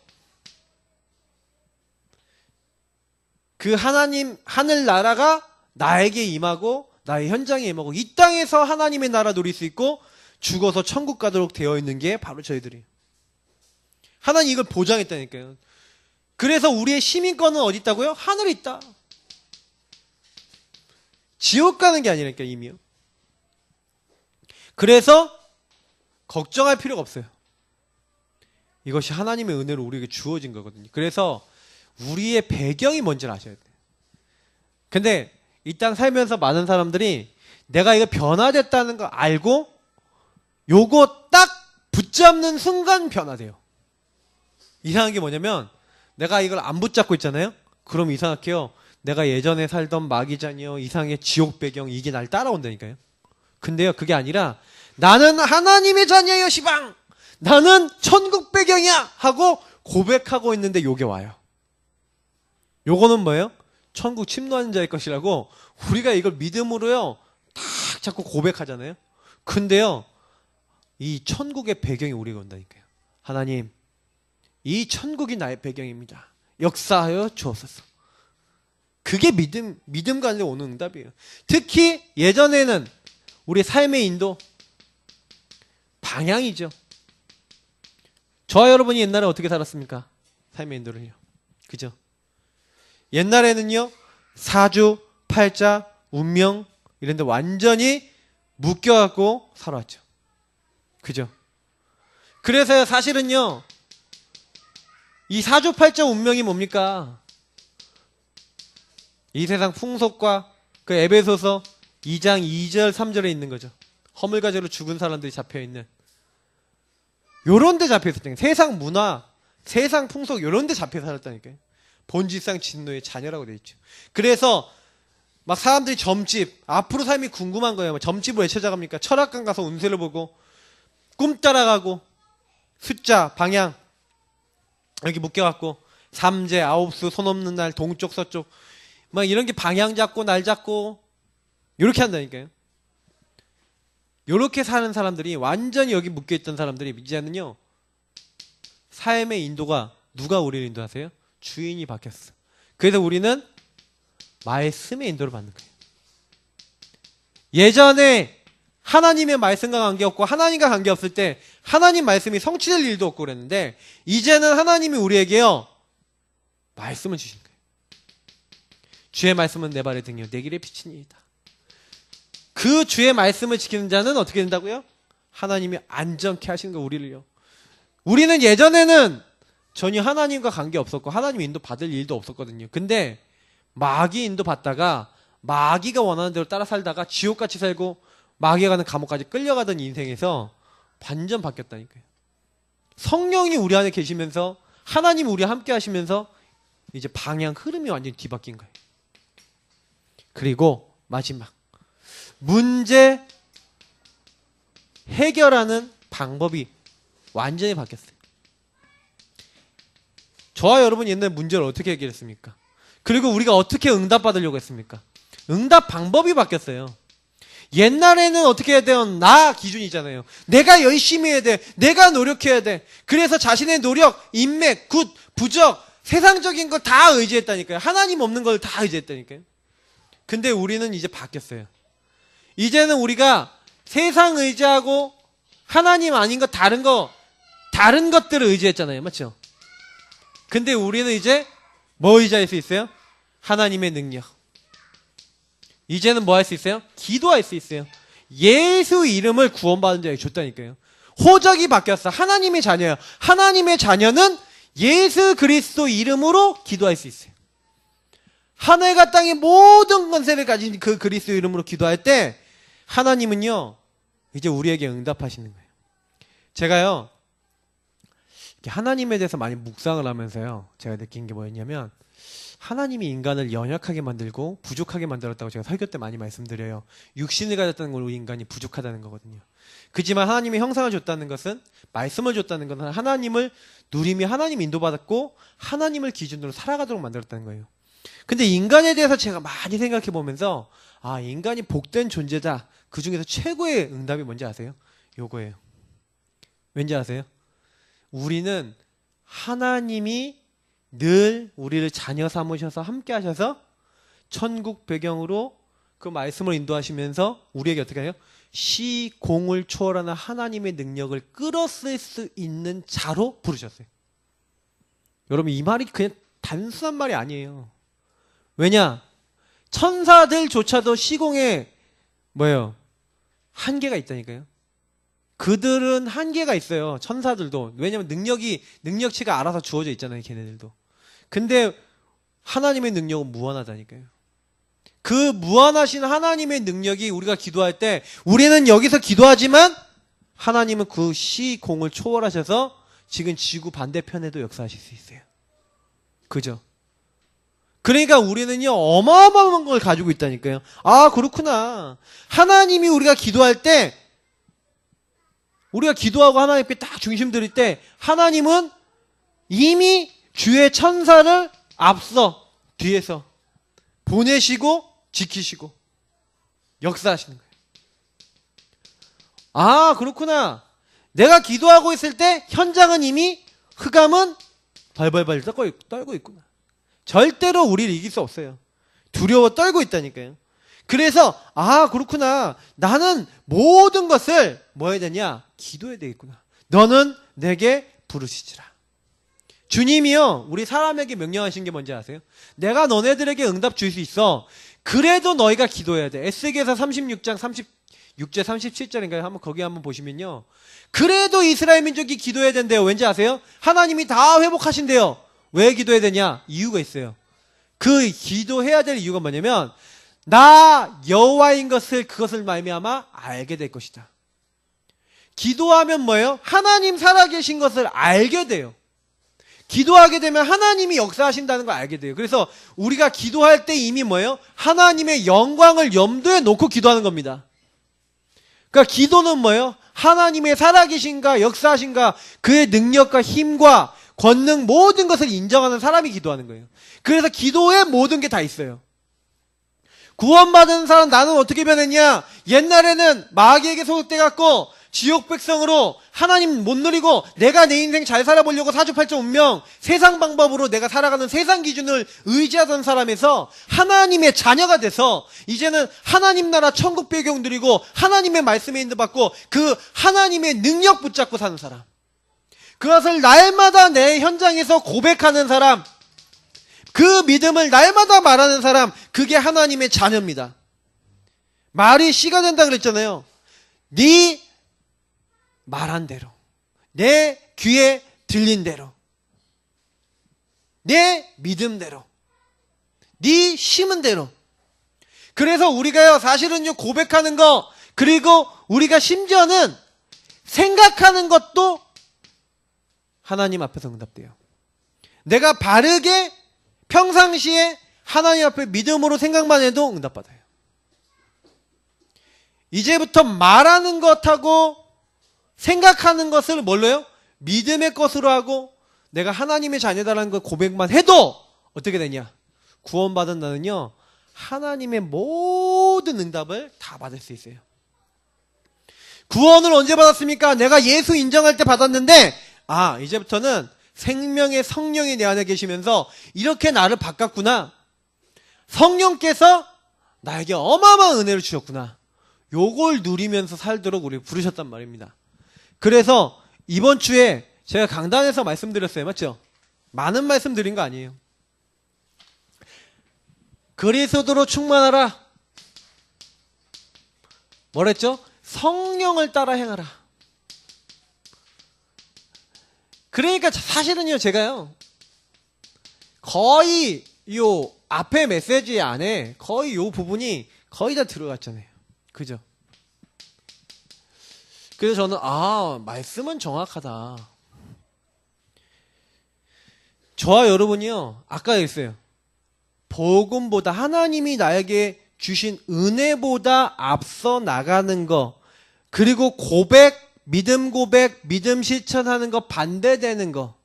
그 하나님 하늘 나라가 나에게 임하고 나의 현장에 임하고 이 땅에서 하나님의 나라 누릴 수 있고 죽어서 천국 가도록 되어 있는 게 바로 저희들이에요. 하나님 이걸 보장했다니까요. 그래서 우리의 시민권은 어디 있다고요? 하늘에 있다. 지옥 가는 게 아니라니까, 이미요. 그래서 걱정할 필요가 없어요. 이것이 하나님의 은혜로 우리에게 주어진 거거든요. 그래서 우리의 배경이 뭔지를 아셔야 돼요. 근데 이 땅 살면서 많은 사람들이 내가 이거 변화됐다는 거 알고 요거 딱 붙잡는 순간 변화돼요. 이상한 게 뭐냐면 내가 이걸 안 붙잡고 있잖아요. 그럼 이상하게요, 내가 예전에 살던 마귀자녀, 이상의 지옥 배경, 이게 날 따라온다니까요. 근데요, 그게 아니라 나는 하나님의 자녀여 시방, 나는 천국 배경이야 하고 고백하고 있는데 요게 와요. 요거는 뭐예요? 천국 침노하는 자의 것이라고 우리가 이걸 믿음으로요 딱 자꾸 고백하잖아요. 근데요, 이 천국의 배경이 우리가 온다니까요. 하나님, 이 천국이 나의 배경입니다. 역사하여 주옵소서. 그게 믿음 가운데 오는 응답이에요. 특히 예전에는 우리 삶의 인도, 방향이죠. 저와 여러분이 옛날에 어떻게 살았습니까? 삶의 인도를요. 그죠? 옛날에는요, 사주, 팔자, 운명 이런 데 완전히 묶여갖고 살아왔죠. 그죠? 그래서 사실은요, 이 사주, 팔자, 운명이 뭡니까? 이 세상 풍속과 그 에베소서 2장 2절 3절에 있는 거죠. 허물가지로 죽은 사람들이 잡혀있는 요런 데 잡혀 있었다니까. 세상 문화, 세상 풍속 요런 데 잡혀 살았다니까요. 본질상 진노의 자녀라고 돼 있죠. 그래서 막 사람들이 점집, 앞으로 삶이 궁금한 거예요. 점집을 왜 찾아갑니까? 철학관 가서 운세를 보고 꿈 따라가고 숫자, 방향 여기 묶여갖고 삼재, 아홉수, 손 없는 날, 동쪽, 서쪽 막 이런 게 방향 잡고 날 잡고 요렇게 한다니까요. 요렇게 사는 사람들이 완전히 여기 묶여있던 사람들이 이제는요 삶의 인도가 누가 우리를 인도하세요? 주인이 바뀌었어. 그래서 우리는 말씀의 인도를 받는 거예요. 예전에 하나님의 말씀과 관계없고 하나님과 관계없을 때 하나님 말씀이 성취될 일도 없고 그랬는데 이제는 하나님이 우리에게요 말씀을 주신 거예요. 주의 말씀은 내 발의 등이요 내 길의 빛이니이다. 그 주의 말씀을 지키는 자는 어떻게 된다고요? 하나님이 안전케 하시는 거 우리를요. 우리는 예전에는 전혀 하나님과 관계 없었고 하나님 인도 받을 일도 없었거든요. 근데 마귀 인도 받다가 마귀가 원하는 대로 따라 살다가 지옥같이 살고 마귀가 가는 감옥까지 끌려가던 인생에서 완전 바뀌었다니까요. 성령이 우리 안에 계시면서 하나님 우리 함께 하시면서 이제 방향 흐름이 완전히 뒤바뀐 거예요. 그리고 마지막 문제 해결하는 방법이 완전히 바뀌었어요. 저와 여러분 옛날 문제를 어떻게 해결했습니까? 그리고 우리가 어떻게 응답받으려고 했습니까? 응답 방법이 바뀌었어요. 옛날에는 어떻게 해야 돼요? 나 기준이 있잖아요. 내가 열심히 해야 돼. 내가 노력해야 돼. 그래서 자신의 노력, 인맥, 굿, 부적, 세상적인 걸 다 의지했다니까요. 하나님 없는 걸 다 의지했다니까요. 근데 우리는 이제 바뀌었어요. 이제는 우리가 세상 의지하고 하나님 아닌 거 다른 것들을 의지했잖아요. 맞죠? 근데 우리는 이제 뭐 의지할 수 있어요? 하나님의 능력. 이제는 뭐 할 수 있어요? 기도할 수 있어요. 예수 이름을 구원받은 자에게 줬다니까요. 호적이 바뀌었어. 하나님의 자녀야. 하나님의 자녀는 예수 그리스도 이름으로 기도할 수 있어요. 하늘과 땅의 모든 권세를 가진 그 그리스도 이름으로 기도할 때 하나님은요 이제 우리에게 응답하시는 거예요. 제가요 하나님에 대해서 많이 묵상을 하면서요 제가 느낀 게 뭐였냐면 하나님이 인간을 연약하게 만들고 부족하게 만들었다고 제가 설교 때 많이 말씀드려요. 육신을 가졌다는 걸로 인간이 부족하다는 거거든요. 그지만 하나님이 형상을 줬다는 것은 말씀을 줬다는 것은 하나님을 누림이 하나님 인도받았고 하나님을 기준으로 살아가도록 만들었다는 거예요. 근데 인간에 대해서 제가 많이 생각해 보면서 아 인간이 복된 존재다. 그 중에서 최고의 응답이 뭔지 아세요? 요거예요. 왠지 아세요? 우리는 하나님이 늘 우리를 자녀 삼으셔서 함께 하셔서 천국 배경으로 그 말씀을 인도하시면서 우리에게 어떻게 해요? 시공을 초월하는 하나님의 능력을 끌어쓸 수 있는 자로 부르셨어요. 여러분 이 말이 그냥 단순한 말이 아니에요. 왜냐? 천사들조차도 시공에 뭐예요? 한계가 있다니까요. 그들은 한계가 있어요. 천사들도. 왜냐면 능력치가 알아서 주어져 있잖아요. 걔네들도. 근데 하나님의 능력은 무한하다니까요. 그 무한하신 하나님의 능력이 우리가 기도할 때 우리는 여기서 기도하지만 하나님은 그 시공을 초월하셔서 지금 지구 반대편에도 역사하실 수 있어요. 그죠? 그러니까 우리는요 어마어마한 걸 가지고 있다니까요. 아 그렇구나. 하나님이 우리가 기도할 때 우리가 기도하고 하나님께 딱 중심 들일 때 하나님은 이미 주의 천사를 앞서 뒤에서 보내시고 지키시고 역사하시는 거예요. 아 그렇구나. 내가 기도하고 있을 때 현장은 이미 흑암은 발발발 떨고 있구나. 절대로 우리를 이길 수 없어요. 두려워 떨고 있다니까요. 그래서 아 그렇구나. 나는 모든 것을 뭐 해야 되냐? 기도해야 되겠구나. 너는 내게 부르시지라. 주님이요 우리 사람에게 명령하신 게 뭔지 아세요? 내가 너네들에게 응답 줄 수 있어. 그래도 너희가 기도해야 돼. 에스겔서 36장 36절 37절인가요? 한번 거기 한번 보시면요. 그래도 이스라엘 민족이 기도해야 된대요. 왠지 아세요? 하나님이 다 회복하신대요. 왜 기도해야 되냐? 이유가 있어요. 그 기도해야 될 이유가 뭐냐면 나 여호와인 것을 그것을 말미암아 알게 될 것이다. 기도하면 뭐예요? 하나님 살아계신 것을 알게 돼요. 기도하게 되면 하나님이 역사하신다는 걸 알게 돼요. 그래서 우리가 기도할 때 이미 뭐예요? 하나님의 영광을 염두에 놓고 기도하는 겁니다. 그러니까 기도는 뭐예요? 하나님의 살아계신가 역사하신가 그의 능력과 힘과 권능 모든 것을 인정하는 사람이 기도하는 거예요. 그래서 기도에 모든 게 다 있어요. 구원받은 사람 나는 어떻게 변했냐? 옛날에는 마귀에게 소속돼갖고 지옥 백성으로 하나님 못 누리고 내가 내 인생 잘 살아보려고 사주팔자 운명 세상 방법으로 내가 살아가는 세상 기준을 의지하던 사람에서 하나님의 자녀가 돼서 이제는 하나님 나라 천국 배경 누리고 하나님의 말씀에 인도받고 그 하나님의 능력 붙잡고 사는 사람, 그것을 날마다 내 현장에서 고백하는 사람, 그 믿음을 날마다 말하는 사람, 그게 하나님의 자녀입니다. 말이 씨가 된다 그랬잖아요. 네 말한 대로, 내 귀에 들린 대로, 내 믿음대로, 네 심은 대로. 그래서 우리가요 사실은요 고백하는 거, 그리고 우리가 심지어는 생각하는 것도 하나님 앞에서 응답돼요. 내가 바르게 평상시에 하나님 앞에 믿음으로 생각만 해도 응답받아요. 이제부터 말하는 것하고 생각하는 것을 뭘로요? 믿음의 것으로 하고 내가 하나님의 자녀다라는 걸 고백만 해도 어떻게 되냐? 구원받은 나는요 하나님의 모든 응답을 다 받을 수 있어요. 구원을 언제 받았습니까? 내가 예수 인정할 때 받았는데 이제부터는 생명의 성령이 내 안에 계시면서 이렇게 나를 바꿨구나. 성령께서 나에게 어마어마한 은혜를 주셨구나. 요걸 누리면서 살도록 우리 부르셨단 말입니다. 그래서 이번 주에 제가 강단에서 말씀드렸어요. 맞죠? 많은 말씀 드린 거 아니에요. 그리스도로 충만하라. 뭐랬죠? 성령을 따라 행하라. 그러니까 사실은요 제가요 거의 요 앞에 메시지 안에 거의 요 부분이 거의 다 들어갔잖아요. 그죠? 그래서 저는 말씀은 정확하다. 저와 여러분이요 아까 했어요. 복음보다 하나님이 나에게 주신 은혜보다 앞서 나가는 거, 그리고 고백, 믿음 실천하는 거 반대되는 거,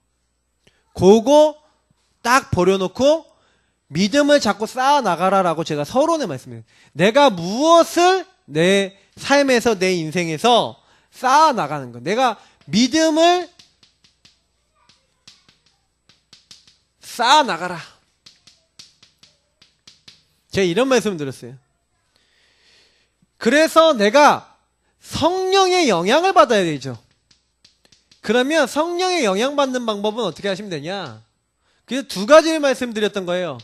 그거 딱 버려놓고 믿음을 자꾸 쌓아 나가라라고 제가 서론에 말씀해요. 내가 무엇을 내 삶에서 내 인생에서 쌓아 나가는 거, 내가 믿음을 쌓아 나가라. 제가 이런 말씀을 드렸어요. 그래서 내가 성령의 영향을 받아야 되죠. 그러면 성령의 영향 받는 방법은 어떻게 하시면 되냐? 그래서 두 가지를 말씀드렸던 거예요.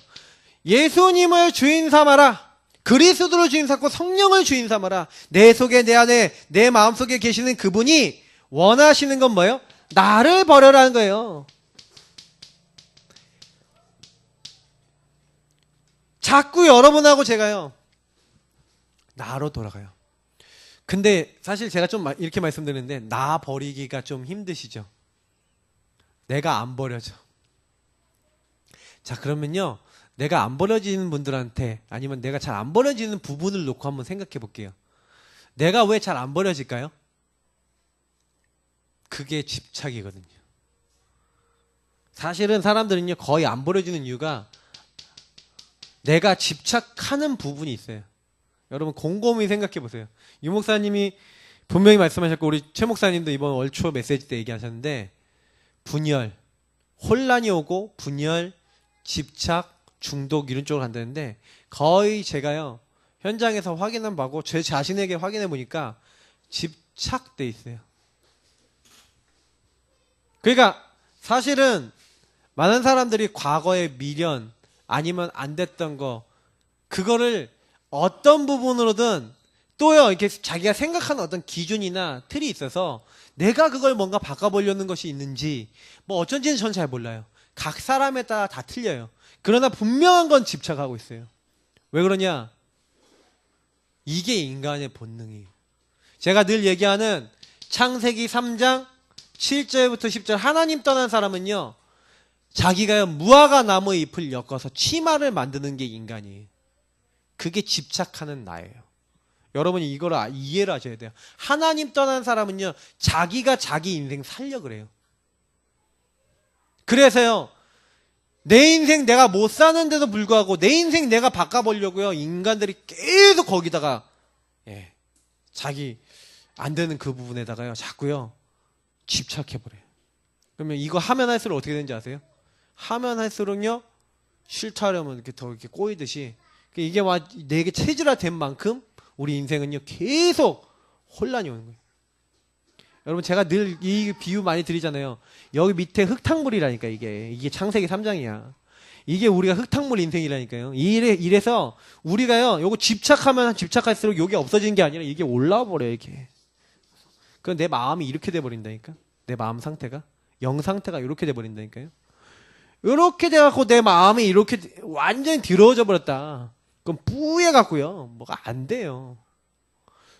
예수님을 주인 삼아라. 그리스도를 주인 삼고 성령을 주인 삼아라. 내 속에, 내 안에, 내 마음속에 계시는 그분이 원하시는 건 뭐예요? 나를 버려라는 거예요. 자꾸 여러분하고 제가요 나로 돌아가요. 근데 사실 제가 좀 이렇게 말씀드리는데 나 버리기가 좀 힘드시죠? 내가 안 버려져. 자, 그러면요 내가 안 버려지는 분들한테, 아니면 내가 잘 안 버려지는 부분을 놓고 한번 생각해 볼게요. 내가 왜 잘 안 버려질까요? 그게 집착이거든요. 사실은 사람들은요 거의 안 버려지는 이유가 내가 집착하는 부분이 있어요. 여러분 곰곰이 생각해 보세요. 유 목사님이 분명히 말씀하셨고 우리 최 목사님도 이번 월초 메시지 때 얘기하셨는데, 분열, 혼란이 오고 분열, 집착, 중독 이런 쪽으로 간다는데, 거의 제가요 현장에서 확인한 바고 제 자신에게 확인해 보니까 집착돼 있어요. 그러니까 사실은 많은 사람들이 과거의 미련 아니면 안 됐던 거, 그거를 어떤 부분으로든 또요 이렇게 자기가 생각하는 어떤 기준이나 틀이 있어서 내가 그걸 뭔가 바꿔보려는 것이 있는지 뭐 어쩐지는 전 잘 몰라요. 각 사람에 따라 다 틀려요. 그러나 분명한 건 집착하고 있어요. 왜 그러냐? 이게 인간의 본능이에요. 제가 늘 얘기하는 창세기 3장 7절부터 10절 하나님 떠난 사람은요. 자기가요 무화과 나무 잎을 엮어서 치마를 만드는 게 인간이에요. 그게 집착하는 나예요. 여러분이 이걸 이해를 하셔야 돼요. 하나님 떠난 사람은요. 자기가 자기 인생 살려 그래요. 그래서요. 내 인생 내가 못 사는데도 불구하고 내 인생 내가 바꿔보려고요. 인간들이 계속 거기다가 자기 안 되는 그 부분에다가요. 자꾸요. 집착해버려요. 그러면 이거 하면 할수록 어떻게 되는지 아세요? 하면 할수록요. 싫다 하려면 이렇게 더 이렇게 꼬이듯이 이게 내게 체질화된 만큼 우리 인생은요. 계속 혼란이 오는 거예요. 여러분 제가 늘 이 비유 많이 드리잖아요. 여기 밑에 흙탕물이라니까 이게 창세기 3장이야. 이게 우리가 흙탕물 인생이라니까요. 이래서 우리가요. 요거 집착하면 집착할수록 요게 없어지는 게 아니라 이게 올라와 버려요. 이게. 그럼 내 마음이 이렇게 돼 버린다니까. 내 마음 상태가 영 상태가 이렇게 돼 버린다니까요. 이렇게 돼 갖고 내 마음이 이렇게 완전히 더러워져 버렸다. 그럼 뿌얘 갖고요. 뭐가 안 돼요.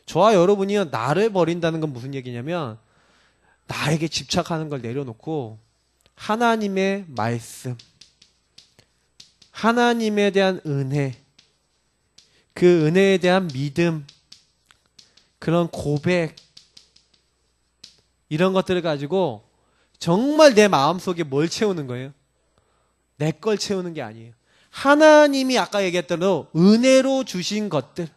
저와 여러분이요. 나를 버린다는 건 무슨 얘기냐면 나에게 집착하는 걸 내려놓고 하나님의 말씀, 하나님에 대한 은혜, 그 은혜에 대한 믿음, 그런 고백, 이런 것들을 가지고 정말 내 마음속에 뭘 채우는 거예요? 내 걸 채우는 게 아니에요. 하나님이 아까 얘기했던 대로 은혜로 주신 것들,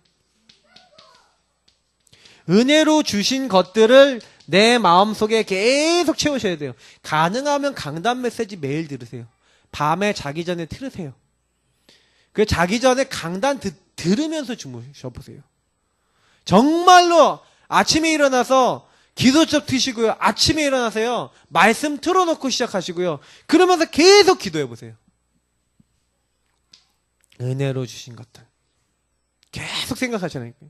은혜로 주신 것들을 내 마음속에 계속 채우셔야 돼요. 가능하면 강단 메시지 매일 들으세요. 밤에 자기 전에 틀으세요. 그 자기 전에 강단 들으면서 주무셔보세요. 정말로 아침에 일어나서 기도첩 트시고요. 아침에 일어나서요. 말씀 틀어놓고 시작하시고요. 그러면서 계속 기도해보세요. 은혜로 주신 것들. 계속 생각하시라니까요.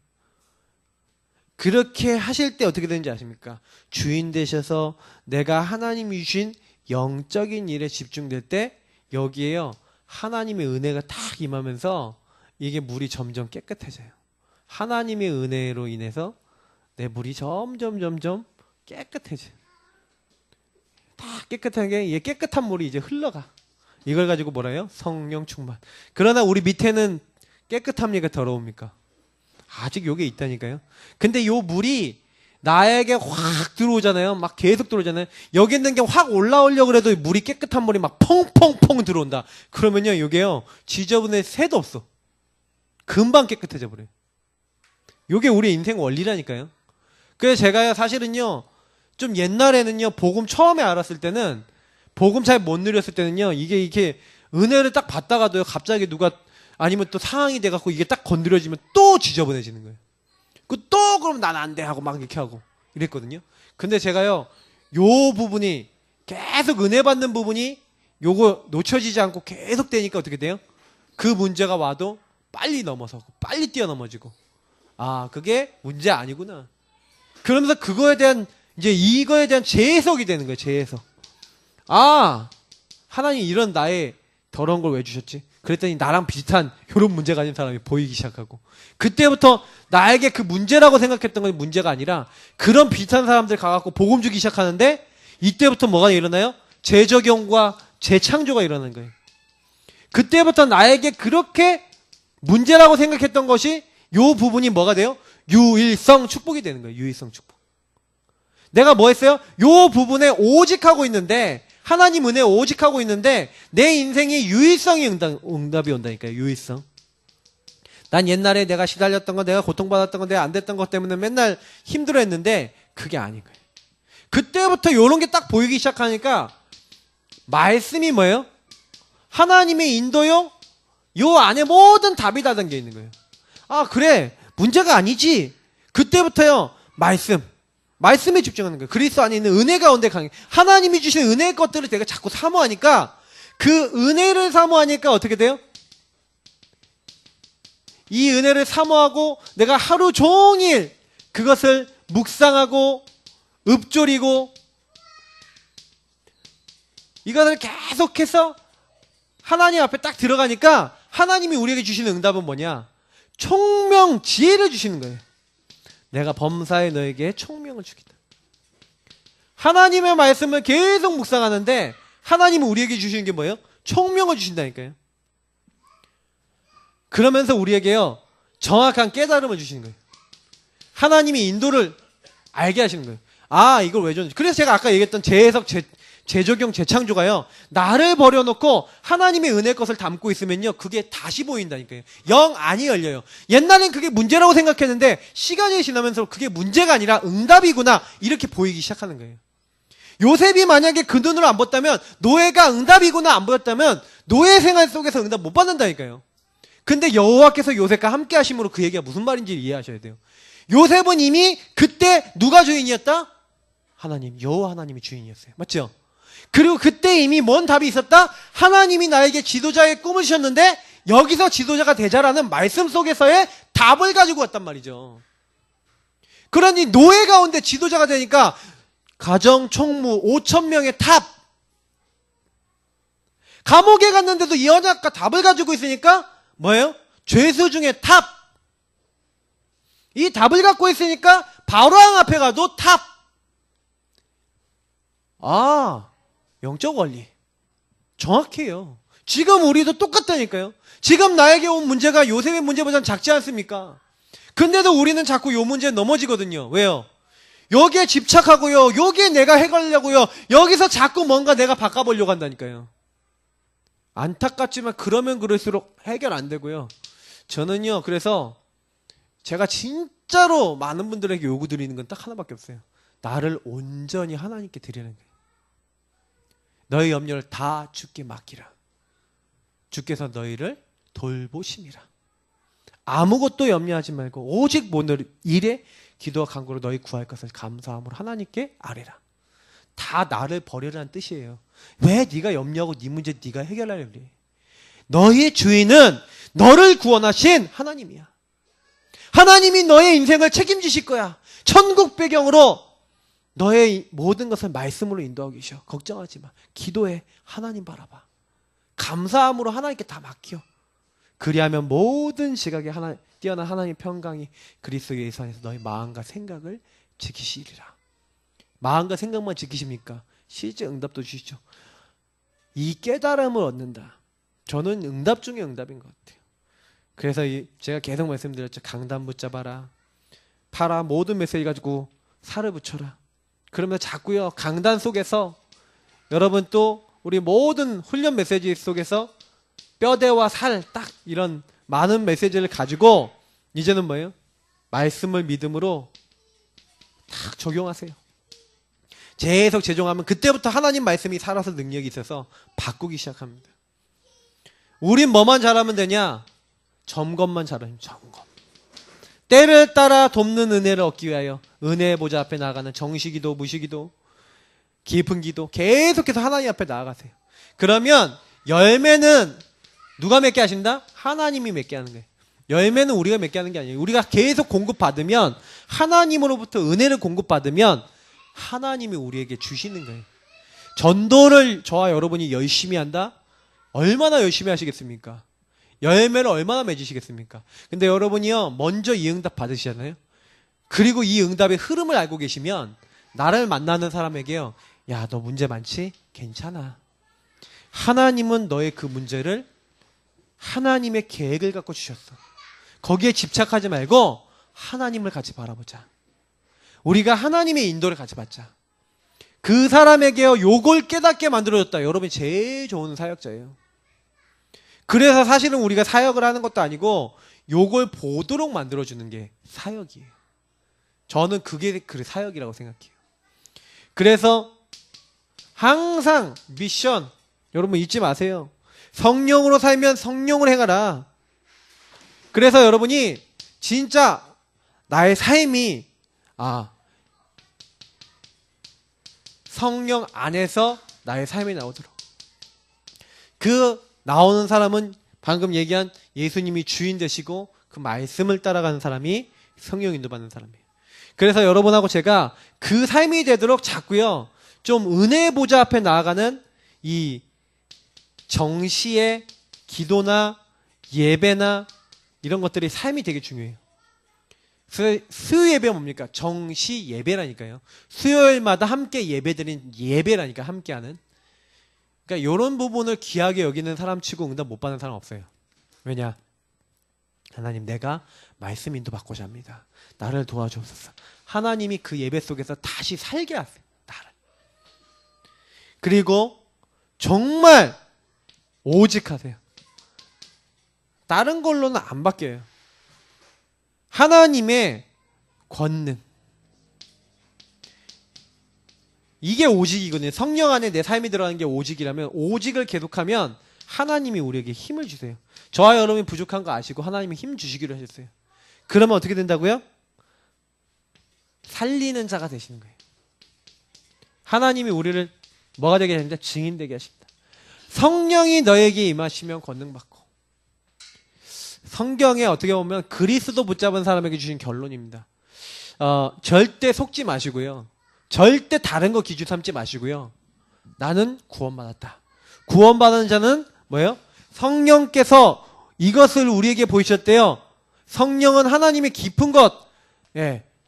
그렇게 하실 때 어떻게 되는지 아십니까? 주인 되셔서 내가 하나님이 주신 영적인 일에 집중될 때 여기에요. 하나님의 은혜가 딱 임하면서 이게 물이 점점 깨끗해져요. 하나님의 은혜로 인해서 내 물이 점점 깨끗해져요. 다 깨끗하게 이게 깨끗한 물이 이제 흘러가. 이걸 가지고 뭐라 해요? 성령 충만. 그러나 우리 밑에는 깨끗합니까? 더러웁니까? 아직 요게 있다니까요. 근데 요 물이 나에게 확 들어오잖아요. 막 계속 들어오잖아요. 여기 있는 게 확 올라오려고 그래도 물이 깨끗한 물이 막 펑펑펑 들어온다. 그러면요, 요게요, 지저분해 새도 없어. 금방 깨끗해져 버려요. 요게 우리 인생 원리라니까요. 그래서 제가요, 사실은요, 좀 옛날에는요, 복음 처음에 알았을 때는, 복음 잘 못 누렸을 때는요, 이게 은혜를 딱 받다가도요, 갑자기 누가 아니면 또 상황이 돼갖고 이게 딱 건드려지면 또 지저분해지는 거예요. 또 그럼 난 안 돼 하고 막 이렇게 하고 이랬거든요. 근데 제가요, 요 부분이 계속 은혜 받는 부분이 요거 놓쳐지지 않고 계속 되니까 어떻게 돼요? 그 문제가 와도 빨리 넘어서고 빨리 뛰어넘어지고, 아, 그게 문제 아니구나. 그러면서 이거에 대한 재해석이 되는 거예요. 재해석. 아, 하나님 이런 나의 더러운 걸 왜 주셨지? 그랬더니 나랑 비슷한 이런 문제 가진 사람이 보이기 시작하고, 그때부터 나에게 그 문제라고 생각했던 건 문제가 아니라 그런 비슷한 사람들 가갖고 복음 주기 시작하는데, 이때부터 뭐가 일어나요? 재적용과 재창조가 일어나는 거예요. 그때부터 나에게 그렇게 문제라고 생각했던 것이 요 부분이 뭐가 돼요? 유일성 축복이 되는 거예요. 유일성 축복. 내가 뭐 했어요? 요 부분에 오직 하고 있는데, 하나님 은혜 오직 하고 있는데 내 인생이 유일성이 응답이 온다니까요. 유일성. 난 옛날에 내가 시달렸던 거, 내가 고통받았던 거, 내가 안 됐던 것 때문에 맨날 힘들어했는데 그게 아닌 거예요. 그때부터 이런 게 딱 보이기 시작하니까 말씀이 뭐예요? 하나님의 인도요? 요 안에 모든 답이 다 담겨 있는 거예요. 아, 그래, 문제가 아니지. 그때부터요, 말씀에 집중하는 거예요. 그리스도 안에 있는 은혜 가운데 강해. 하나님이 주신 은혜의 것들을 내가 자꾸 사모하니까, 그 은혜를 사모하니까 어떻게 돼요? 이 은혜를 사모하고 내가 하루 종일 그것을 묵상하고 읊조리고 이것을 계속해서 하나님 앞에 딱 들어가니까 하나님이 우리에게 주시는 응답은 뭐냐? 총명, 지혜를 주시는 거예요. 내가 범사에 너에게 총명을 주겠다. 하나님의 말씀을 계속 묵상하는데 하나님은 우리에게 주시는 게 뭐예요? 총명을 주신다니까요. 그러면서 우리에게요, 정확한 깨달음을 주시는 거예요. 하나님이 인도를 알게 하시는 거예요. 아, 이걸 왜 줬는지. 그래서 제가 아까 얘기했던 재해석, 재적용, 재창조가요, 나를 버려놓고 하나님의 은혜 것을 담고 있으면요, 그게 다시 보인다니까요. 영 안이 열려요. 옛날엔 그게 문제라고 생각했는데 시간이 지나면서 그게 문제가 아니라 응답이구나, 이렇게 보이기 시작하는 거예요. 요셉이 만약에 그 눈으로 안 봤다면, 노예가 응답이구나 안 보였다면 노예 생활 속에서 응답 못 받는다니까요. 근데 여호와께서 요셉과 함께 하심으로 그 얘기가 무슨 말인지 이해하셔야 돼요. 요셉은 이미 그때 누가 주인이었다? 하나님, 여호와 하나님이 주인이었어요. 맞죠? 그리고 그때 이미 뭔 답이 있었다? 하나님이 나에게 지도자의 꿈을 주셨는데 여기서 지도자가 되자라는 말씀 속에서의 답을 가지고 왔단 말이죠. 그러니 노예 가운데 지도자가 되니까 가정 총무 5,000명의 탑, 감옥에 갔는데도 이 언약과 답을 가지고 있으니까 뭐예요? 죄수 중에 탑. 이 답을 갖고 있으니까 바로왕 앞에 가도 탑. 아, 영적 원리 정확해요. 지금 우리도 똑같다니까요. 지금 나에게 온 문제가 요셉의 문제보다는 작지 않습니까? 근데도 우리는 자꾸 요 문제에 넘어지거든요. 왜요? 여기에 집착하고요, 여기에 내가 해결하려고요, 여기서 자꾸 뭔가 내가 바꿔보려고 한다니까요. 안타깝지만 그러면 그럴수록 해결 안 되고요. 저는요, 그래서 제가 진짜로 많은 분들에게 요구 드리는 건 딱 하나밖에 없어요. 나를 온전히 하나님께 드리는 거예요. 너의 염려를 다 주께 맡기라. 주께서 너희를 돌보심이라. 아무것도 염려하지 말고 오직 오늘 일에 기도와 간구로 너희 구할 것을 감사함으로 하나님께 아뢰라. 다 나를 버리라는 뜻이에요. 왜 네가 염려하고 네 문제 네가 해결하려고 그래? 너희의 주인은 너를 구원하신 하나님이야. 하나님이 너의 인생을 책임지실 거야. 천국 배경으로 너의 모든 것을 말씀으로 인도하고 계셔. 걱정하지 마. 기도해. 하나님 바라봐. 감사함으로 하나님께 다 맡겨. 그리하면 모든 시각에 뛰어난 하나님의 평강이 그리스도 예수 안에서 너의 마음과 생각을 지키시리라. 마음과 생각만 지키십니까? 실제 응답도 주시죠. 이 깨달음을 얻는다. 저는 응답 중에 응답인 것 같아요. 그래서 제가 계속 말씀드렸죠. 강단 붙잡아라. 팔아. 모든 메시지 가지고 살을 붙여라. 그러면 자꾸요, 강단 속에서 여러분 또 우리 모든 훈련 메시지 속에서 뼈대와 살, 딱 이런 많은 메시지를 가지고 이제는 뭐예요? 말씀을 믿음으로 딱 적용하세요. 재해석 재종하면 그때부터 하나님 말씀이 살아서 능력이 있어서 바꾸기 시작합니다. 우린 뭐만 잘하면 되냐? 점검만 잘하면 점검. 때를 따라 돕는 은혜를 얻기 위하여 은혜의 보좌 앞에 나아가는 정시기도, 무시기도, 깊은 기도 계속해서 하나님 앞에 나아가세요. 그러면 열매는 누가 맺게 하신다? 하나님이 맺게 하는 거예요. 열매는 우리가 맺게 하는 게 아니에요. 우리가 계속 공급받으면, 하나님으로부터 은혜를 공급받으면 하나님이 우리에게 주시는 거예요. 전도를 저와 여러분이 열심히 한다? 얼마나 열심히 하시겠습니까? 열매를 얼마나 맺으시겠습니까? 근데 여러분이요, 먼저 이 응답 받으시잖아요. 그리고 이 응답의 흐름을 알고 계시면 나를 만나는 사람에게요, 야, 너 문제 많지? 괜찮아. 하나님은 너의 그 문제를 하나님의 계획을 갖고 주셨어. 거기에 집착하지 말고 하나님을 같이 바라보자. 우리가 하나님의 인도를 같이 받자. 그 사람에게요, 요걸 깨닫게 만들어줬다. 여러분이 제일 좋은 사역자예요. 그래서 사실은 우리가 사역을 하는 것도 아니고 요걸 보도록 만들어주는 게 사역이에요. 저는 그게 그 사역이라고 생각해요. 그래서 항상 미션, 여러분 잊지 마세요. 성령으로 살면 성령을 행하라. 그래서 여러분이 진짜 나의 삶이 성령 안에서 나의 삶이 나오도록. 그 나오는 사람은 방금 얘기한 예수님이 주인 되시고 그 말씀을 따라가는 사람이 성령 인도받는 사람이에요. 그래서 여러분하고 제가 그 삶이 되도록 자꾸요, 좀 은혜의 보좌 앞에 나아가는 이 정시의 기도나 예배나 이런 것들이 삶이 되게 중요해요. 수요 예배 뭡니까? 정시 예배라니까요. 수요일마다 함께 예배드린 예배라니까, 함께하는. 그러니까 이런 부분을 귀하게 여기는 사람 치고 응답 못 받는 사람 없어요. 왜냐? 하나님, 내가 말씀 인도받고자 합니다. 나를 도와주옵소서. 하나님이 그 예배 속에서 다시 살게 하세요. 나를. 그리고 정말 오직 하세요. 다른 걸로는 안 바뀌어요. 하나님의 권능. 이게 오직이거든요. 성령 안에 내 삶이 들어가는 게 오직이라면, 오직을 계속하면 하나님이 우리에게 힘을 주세요. 저와 여러분이 부족한 거 아시고 하나님이 힘 주시기로 하셨어요. 그러면 어떻게 된다고요? 살리는 자가 되시는 거예요. 하나님이 우리를 뭐가 되게 하십니다? 증인 되게 하십니다. 성령이 너에게 임하시면 권능 받고. 성경에 어떻게 보면 그리스도 붙잡은 사람에게 주신 결론입니다. 절대 속지 마시고요. 절대 다른 거 기준 삼지 마시고요. 나는 구원받았다. 구원받은 자는 뭐예요? 성령께서 이것을 우리에게 보이셨대요. 성령은 하나님의 깊은 것,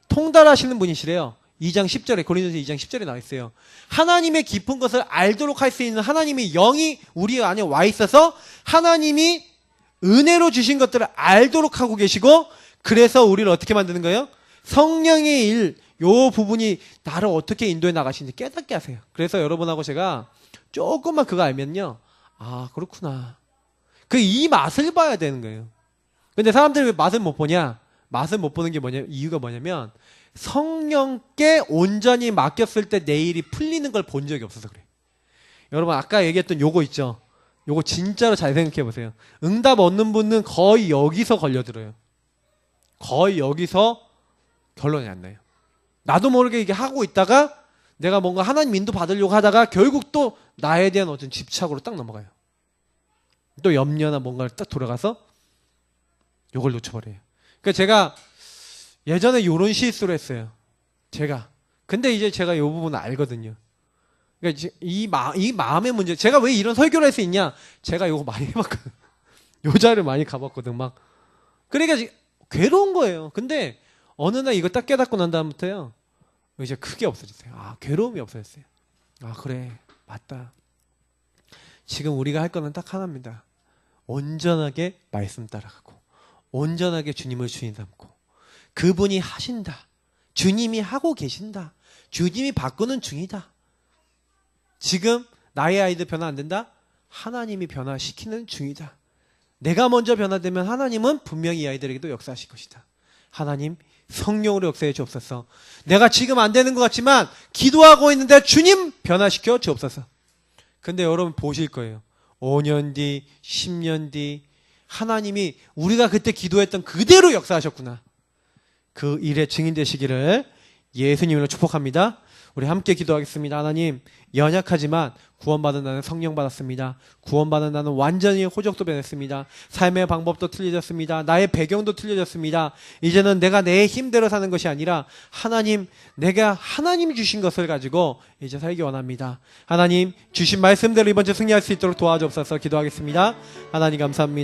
통달하시는 분이시래요. 2장 10절에, 고린도서 2장 10절에 나와 있어요. 하나님의 깊은 것을 알도록 할 수 있는 하나님의 영이 우리 안에 와 있어서 하나님이 은혜로 주신 것들을 알도록 하고 계시고, 그래서 우리를 어떻게 만드는 거예요? 성령의 일, 요 부분이 나를 어떻게 인도해 나가시는지 깨닫게 하세요. 그래서 여러분하고 제가 조금만 그거 알면요, 아, 그렇구나. 이 맛을 봐야 되는 거예요. 근데 사람들이 왜 맛을 못 보냐? 맛을 못 보는 게 이유가 뭐냐면, 성령께 온전히 맡겼을 때 내 일이 풀리는 걸 본 적이 없어서 그래. 여러분, 아까 얘기했던 요거 있죠? 요거 진짜로 잘 생각해 보세요. 응답 얻는 분은 거의 여기서 걸려들어요. 거의 여기서 결론이 안 나요. 나도 모르게 이게 하고 있다가 내가 뭔가 하나님 인도 받으려고 하다가 결국 또 나에 대한 어떤 집착으로 딱 넘어가요. 또 염려나 뭔가를 딱 돌아가서 요걸 놓쳐버려요. 그러니까 제가 예전에 요런 실수를 했어요. 근데 이제 제가 요 부분을 알거든요. 그러니까 이 마음의 문제. 제가 왜 이런 설교를 할 수 있냐? 제가 요거 많이 해봤거든. 요자를 많이 가봤거든. 막. 그러니까 괴로운 거예요. 근데 어느 날 이거 딱 깨닫고 난 다음부터요, 이제 크게 없어졌어요. 아, 괴로움이 없어졌어요. 아, 그래, 맞다. 지금 우리가 할 거는 딱 하나입니다. 온전하게 말씀 따라가고, 온전하게 주님을 주인 삼고, 그분이 하신다. 주님이 하고 계신다. 주님이 바꾸는 중이다. 지금 나의 아이들 변화 안 된다? 하나님이 변화시키는 중이다. 내가 먼저 변화되면 하나님은 분명히 이 아이들에게도 역사하실 것이다. 하나님, 성령으로 역사해 주옵소서. 내가 지금 안 되는 것 같지만 기도하고 있는데 주님 변화시켜 주옵소서. 근데 여러분 보실 거예요. 5년 뒤, 10년 뒤 하나님이 우리가 그때 기도했던 그대로 역사하셨구나. 그 일에 증인 되시기를 예수님으로 축복합니다. 우리 함께 기도하겠습니다. 하나님, 연약하지만 구원받은 나는 성령 받았습니다. 구원받은 나는 완전히 호적도 변했습니다. 삶의 방법도 틀려졌습니다. 나의 배경도 틀려졌습니다. 이제는 내가 내 힘대로 사는 것이 아니라 하나님, 내가 하나님이 주신 것을 가지고 이제 살기 원합니다. 하나님, 주신 말씀대로 이번 주 승리할 수 있도록 도와주옵소서. 기도하겠습니다. 하나님 감사합니다.